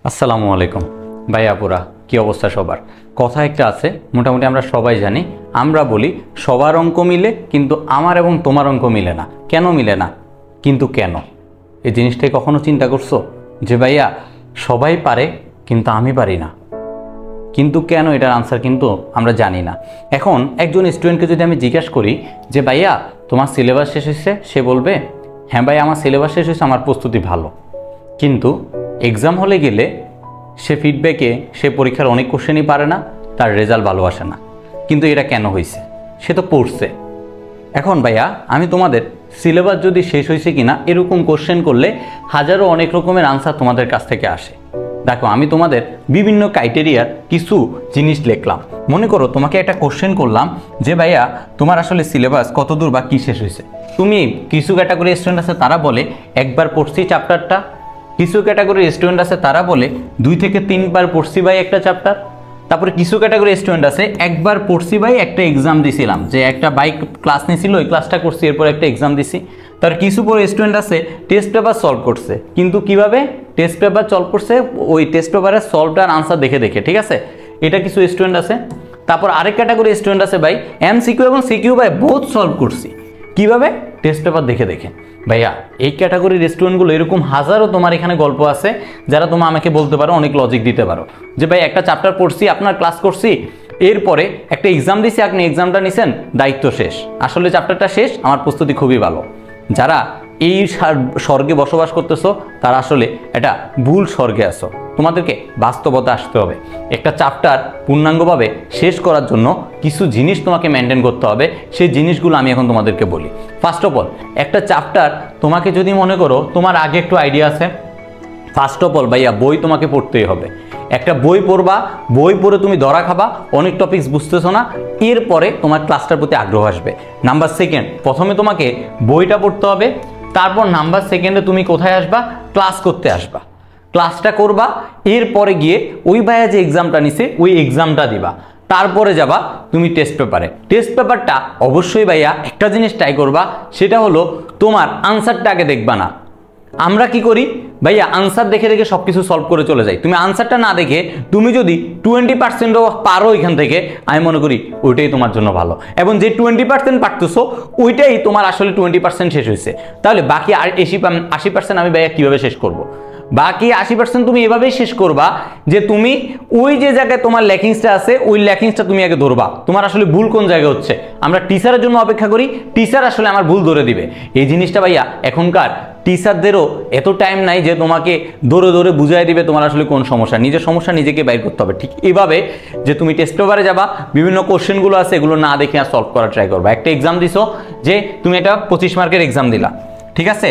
আসসালামু আলাইকুম ভাই আপুরা, কি অবস্থা সবার? কথা একটা আছে, মোটামুটি আমরা সবাই জানি। আমরা বলি সবার অঙ্ক মিলে, কিন্তু আমার এবং তোমার অঙ্ক মিলে না। কেন মিলে না? কিন্তু কেন? এই জিনিসটাই কখনো চিন্তা করছো যে ভাইয়া সবাই পারে কিন্তু আমি পারি না? কিন্তু কেন, এটার আনসার কিন্তু আমরা জানি না। এখন একজন স্টুডেন্টকে যদি আমি জিজ্ঞাসা করি যে ভাইয়া তোমার সিলেবাস শেষ হয়েছে, সে বলবে হ্যাঁ ভাই আমার সিলেবাস শেষ হয়েছে, আমার প্রস্তুতি ভালো। কিন্তু এক্সাম হলে গেলে সে ফিডব্যাকে সে পরীক্ষার অনেক কোশ্চেনই পারে না, তার রেজাল্ট ভালো আসে না। কিন্তু এটা কেন হয়েছে? সে তো পড়ছে। এখন ভাইয়া আমি তোমাদের সিলেবাস যদি শেষ হয়েছে কিনা এরকম কোশ্চেন করলে হাজারো অনেক রকমের আনসার তোমাদের কাছ থেকে আসে। দেখো আমি তোমাদের বিভিন্ন ক্রাইটেরিয়ার কিছু জিনিস লিখলাম। মনে করো তোমাকে একটা কোশ্চেন করলাম যে ভাইয়া তোমার আসলে সিলেবাস কত দূর বা কী শেষ হয়েছে। তুমি কিছু ক্যাটাগরি স্টুডেন্ট আছে তারা বলে একবার পড়ছি চ্যাপ্টারটা, কিছু ক্যাটাগরির স্টুডেন্ট আছে তারা বলে 2 থেকে 3 বার পড়ছি ভাই একটা চ্যাপ্টার। তারপরে কিছু ক্যাটাগরি স্টুডেন্ট আছে একবার পড়ছি ভাই, একটা এক্সাম দিছিলাম, যে একটা বাইক ক্লাস নিয়েছিল ওই ক্লাসটা করছি, এরপর একটা এক্সাম দিছি। তার কিছু পরে স্টুডেন্ট আছে টেস্ট পেপার সলভ করছে, কিন্তু কিভাবে টেস্ট পেপার সলভ করছে? ওই টেস্ট পেপারের সলভটার আনসার দেখে দেখে, ঠিক আছে? এটা কিছু স্টুডেন্ট আছে। তারপর আরেক ক্যাটাগরি স্টুডেন্ট আছে ভাই এমসিকিউ এবং সিকিউ ভাই বহুত সলভ করছি, কিভাবে? টেস্ট পেপার দেখে দেখে। ভাইয়া এই ক্যাটাগরির স্টুডেন্টগুলো এরকম হাজারো তোমার এখানে গল্প আছে, যারা তোমরা আমাকে বলতে পারো, অনেক লজিক দিতে পারো যে ভাই একটা চ্যাপ্টার পড়ছি, আপনার ক্লাস করছি, এরপরে একটা এক্সাম দিছি, আপনি এক্সামটা নিছেন, দায়িত্ব শেষ, আসলে চ্যাপ্টারটা শেষ, আমার প্রস্তুতি খুবই ভালো। যারা এই স্বর্গে বসবাস করতেছো তারা আসলে এটা ভুল স্বর্গে আছো। তোমাদেরকে বাস্তবতা আসতে হবে। একটা চ্যাপ্টার পূর্ণাঙ্গভাবে শেষ করার জন্য কিছু জিনিস তোমাকে মেনটেন করতে হবে। সেই জিনিসগুলো আমি এখন তোমাদেরকে বলি। ফার্স্ট অফ অল একটা চ্যাপ্টার তোমাকে যদি মনে করো তোমার আগে একটু আইডিয়া আছে, ফার্স্ট অফ অল ভাইয়া বই তোমাকে পড়তেই হবে। একটা বই পড়বা, বই পড়ে তুমি ধরা খাবা, অনেক টপিকস বুঝতেছো না, এরপরে তোমার ক্লাসটার প্রতি আগ্রহ আসবে। নাম্বার সেকেন্ড, প্রথমে তোমাকে বইটা পড়তে হবে, তারপর নাম্বার সেকেন্ডে তুমি কোথায় আসবা? ক্লাস করতে আসবা, ক্লাসটা করবা, এরপরে গিয়ে ওই ভাইয়া যে এক্সামটা নিছে ওই এক্সামটা দিবা, তারপরে যাবা তুমি টেস্ট পেপারে। টেস্ট পেপারটা অবশ্যই ভাইয়া একটা জিনিস ট্রাই করবা, সেটা হলো তোমার আনসারটা আগে দেখবা না। আমরা কি করি ভাইয়া, আনসার দেখে দেখে সব কিছু সলভ করে চলে যাই। তুমি আনসারটা না দেখে তুমি যদি 20%ও পারো এখান থেকে, আমি মনে করি ওইটাই তোমার জন্য ভালো। এবং যে 20% পারতেছো ওইটাই তোমার আসলে 20% শেষ হয়েছে। তাহলে বাকি 80% আমি ভাইয়া কীভাবে শেষ করব? বাকি 80% তুমি এভাবেই শেষ করবা যে তুমি ওই যে জায়গায় তোমার ল্যাকিংসটা আছে ওই ল্যাকিংসটা তুমি আগে ধরবা। তোমার আসলে ভুল কোন জায়গায় হচ্ছে, আমরা টিচারের জন্য অপেক্ষা করি, টিচার আসলে আমার ভুল ধরে দিবে। এই জিনিসটা ভাইয়া এখনকার টিচারদেরও এত টাইম নাই যে তোমাকে দৌড়ে দৌড়ে বুঝাই দিবে তোমার আসলে কোন সমস্যা। নিজের সমস্যা নিজেকে বাইর করতে হবে। ঠিক এইভাবে যে তুমি টেস্ট পেপারে যাবা, বিভিন্ন কোশ্চেনগুলো আছে এগুলো না দেখে আর সলভ করার ট্রাই করবা। একটা এক্সাম দিছো, যে তুমি একটা 25 মার্কের এক্সাম দিলা, ঠিক আছে?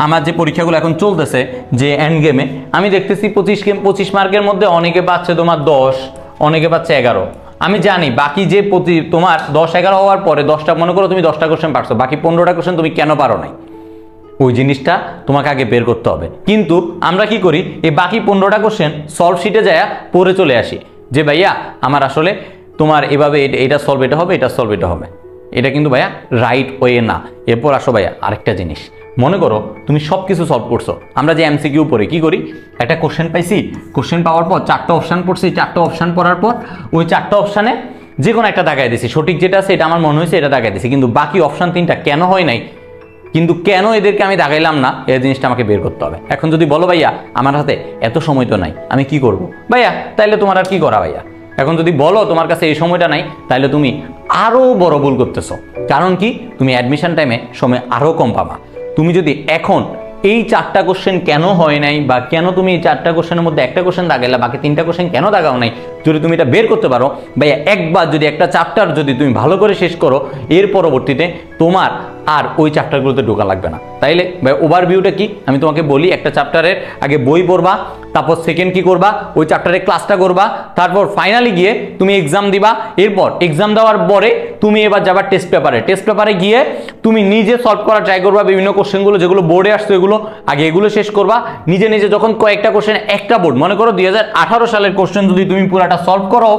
আমার যে পরীক্ষাগুলো এখন চলতেছে যে এন্ড গেমে, আমি দেখতেছি 25 মার্কের মধ্যে অনেকে পাচ্ছে তোমার 10, অনেকে পাচ্ছে 11। আমি জানি বাকি যে তোমার 10-11 হওয়ার পরে 10টা, মনে করো তুমি 10টা কোশ্চেন পারছো, বাকি 15টা কোশ্চেন তুমি কেন পারো নাই, ওই জিনিসটা তোমাকে আগে বের করতে হবে। কিন্তু আমরা কি করি, এই বাকি 15টা কোশ্চেন সলভ শিটে যায় পড়ে চলে আসি যে ভাইয়া আমার আসলে তোমার এভাবে এটা সলভ এটা হবে, এটা সলভ এটা হবে। এটা কিন্তু ভাইয়া রাইট ওয়ে না। এরপর আসো ভাইয়া আরেকটা জিনিস, মনে করো তুমি সব কিছু সলভ করছো। আমরা যে এমসিকিউ পড়ে কি করি, একটা কোশ্চেন পাইছি, কোশ্চেন পাওয়ার পর 4টা অপশান পড়ছি, 4টা অপশান পড়ার পর ওই 4টা অপশানে যে কোনো একটা দাগায় দিছি, সঠিক যেটা আছে এটা আমার মনে হয়েছে এটা দাগায় দিছি, কিন্তু বাকি অপশান 3টা কেন হয় নাই, কিন্তু কেন এদেরকে আমি দাগাইলাম না, এই জিনিসটা আমাকে বের করতে হবে। এখন যদি বলো ভাইয়া আমার হাতে এত সময় তো নাই, আমি কি করব? ভাইয়া তাইলে তোমার আর কি করা ভাইয়া? এখন যদি বলো তোমার কাছে এই সময়টা নাই, তাহলে তুমি আরও বড় ভুল করতেছো। কারণ কি, তুমি অ্যাডমিশন টাইমে সময় আরও কম পাবা। তুমি যদি এখন এই 4টা কোশ্চেন কেন হয় নাই, বা কেন তুমি এই 4টা কোশ্চেনের মধ্যে একটা কোশ্চেন দাগাইলা, বাকি 3টা কোশ্চেন কেন দাগাও নাই, যদি তুমি এটা বের করতে পারো ভাইয়া, একবার যদি একটা চ্যাপ্টার যদি তুমি ভালো করে শেষ করো, এর পরবর্তীতে তোমার আর ওই চ্যাপ্টারগুলোতে ঢোকা লাগবে না। তাইলে ভাই ওভারভিউটা কি আমি তোমাকে বলি, একটা চ্যাপ্টারের আগে বই পড়বা, তারপর সেকেন্ড কি করবা, ওই চ্যাপ্টারের ক্লাসটা করবা, তারপর ফাইনালি গিয়ে তুমি এক্সাম দিবা। এরপর এক্সাম দেওয়ার পরে তুমি এবার যাবা টেস্ট পেপারে। টেস্ট পেপারে গিয়ে তুমি নিজে সলভ করা ট্রাই করবা, বিভিন্ন কোশ্চেনগুলো যেগুলো বোর্ডে আসতো এগুলো আগে এগুলো শেষ করবা নিজে নিজে। যখন কয়েকটা কোশ্চেন একটা বোর্ড, মনে করো 2018 সালের কোশ্চেন যদি তুমি পুরোটা সলভ করো,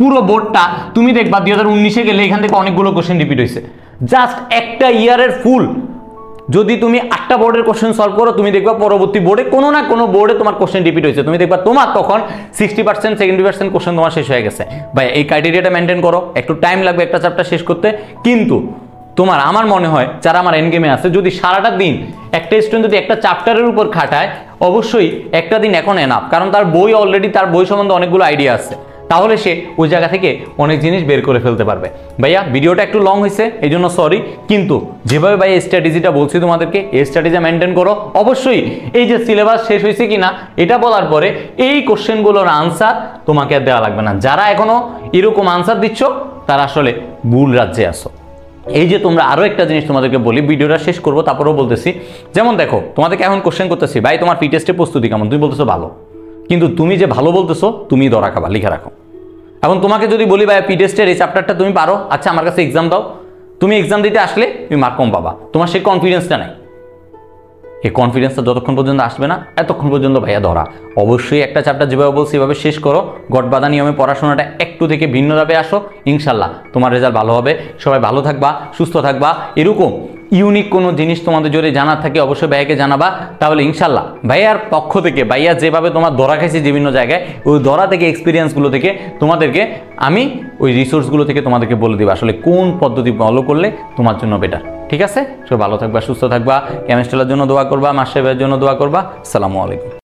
পুরো বোর্ডটা, তুমি দেখবা 2019-এ গেলে এখান থেকে অনেকগুলো কোশ্চেন রিপিট হয়েছে। জাস্ট একটা ইয়ারের ফুল যদি তুমি 8টা বোর্ডের কোশ্চেন সলভ করো, তুমি দেখবা পরবর্তী বোর্ডে কোনো না কোনো বোর্ডে তোমার কোশ্চেন রিপিট হয়েছে, তুমি দেখবা তোমার তখন 60% 70% কোশ্চেন তোমার শেষ হয়ে গেছে। ভাই এই ক্রাইটেরিয়াটা মেনটেন করো, একটু টাইম লাগবে একটা চ্যাপ্টার শেষ করতে, কিন্তু তোমার আমার মনে হয় যারা আমার এন্ড গেমে আছে, যদি সারাটা দিন একটা স্টুডেন্ট যদি একটা চ্যাপ্টারের উপর খাটায়, অবশ্যই একটা দিন এখন এনাফ, কারণ তার বই অলরেডি, তার বই সম্বন্ধে অনেকগুলো আইডিয়া আছে, তাহলে সে ওই জায়গা থেকে অনেক জিনিস বের করে ফেলতে পারবে। ভাইয়া ভিডিওটা একটু লং হয়েছে, এই জন্য সরি, কিন্তু যেভাবে ভাই এই স্ট্র্যাটেজিটা বলছি তোমাদেরকে, এই স্ট্র্যাটেজি মেনটেন করো। অবশ্যই এই যে সিলেবাস শেষ হয়েছে কিনা এটা বলার পরে এই কোশ্চেনগুলোর আনসার তোমাকে আর দেওয়া লাগবে না। যারা এখনো এরকম আনসার দিচ্ছ তারা আসলে ভুল রাজ্যে আসো। এই যে তোমরা আরো একটা জিনিস তোমাদেরকে বলি, ভিডিওটা শেষ করবো তারপরেও বলতেছি, যেমন দেখো তোমাদেরকে এখন কোশ্চেন করতেছি, ভাই তোমার পি টেস্টের প্রস্তুতি কেমন, তুমি বলতেছো ভালো, কিন্তু তুমি যে ভালো বলতেছো তুমি ধরা খাবা, লিখে রাখো। এখন তোমাকে যদি বলি ভাই পি টেস্টের এই চ্যাপ্টারটা তুমি পারো, আচ্ছা আমার কাছে এক্সাম দাও, তুমি এক্সাম দিতে আসলে তুমি মার্ক কম পাবা, তোমার সেই কনফিডেন্সটা নাই। এই কনফিডেন্সটা যতক্ষণ পর্যন্ত আসবে না, এতক্ষণ পর্যন্ত ভাইয়া ধরা। অবশ্যই একটা চ্যাপ্টার যেভাবে বলছি এভাবে শেষ করো, গটবাধা নিয়মে পড়াশোনাটা একটু থেকে ভিন্নভাবে আসো, ইনশাল্লাহ তোমার রেজাল্ট ভালো হবে। সবাই ভালো থাকবা, সুস্থ থাকবা। এরকম ইউনিক কোনো জিনিস তোমাদের যদি জানার থাকে অবশ্যই ভাইয়াকে জানাবা, তাহলে ইনশাল্লাহ ভাইয়ার পক্ষ থেকে, ভাইয়া যেভাবে তোমার ধরা খাইছে বিভিন্ন জায়গায়, ওই ধরা থেকে এক্সপিরিয়েন্সগুলো থেকে তোমাদেরকে আমি ওই রিসোর্সগুলো থেকে তোমাদেরকে বলে দিব আসলে কোন পদ্ধতি ফলো করলে তোমার জন্য বেটার। ঠিক আছে, সবাই ভালো থাকবা, সুস্থ থাকবা, কেমিস্ট্রির জন্য দোয়া করবা, মাস্টার ভাইয়ের জন্য দোয়া করবা। আসসালামু আলাইকুম।